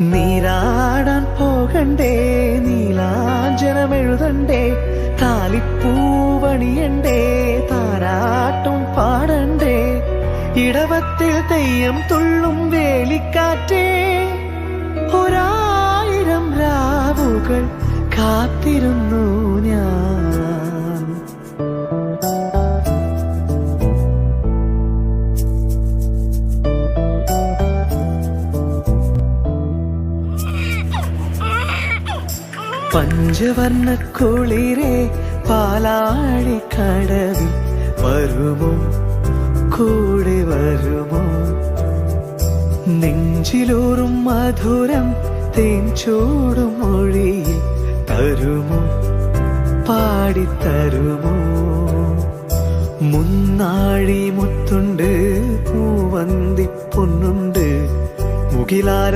നീരാടാൻ പോകണ്ടേ, നീലാഞ്ജനമെഴുതണ്ടേ, താലിപ്പൂവണിയണ്ടേ, താരാട്ടും പാടണ്ടേ, ഇടവത്തിൽ തെയ്യം തുള്ളും വേലിക്കാറ്റേ, ഒരായിരം രാവുകൾ കാത്തിരുന്നു ഞാൻ. പഞ്ചവർണ്ണ കുളിരേ പാലാഴിക്കടവിൽ വരുമോ, കൂടെ വരുമോ, നെഞ്ചിലൂറും മധുരം തേൻ ചൂടും മൊഴിയിൽ തരുമോ, പാടിത്തരുമോ. മുന്നാഴി മുത്തുണ്ട്, പൂവന്തി പൊന്നുണ്ട്, മുകിലാര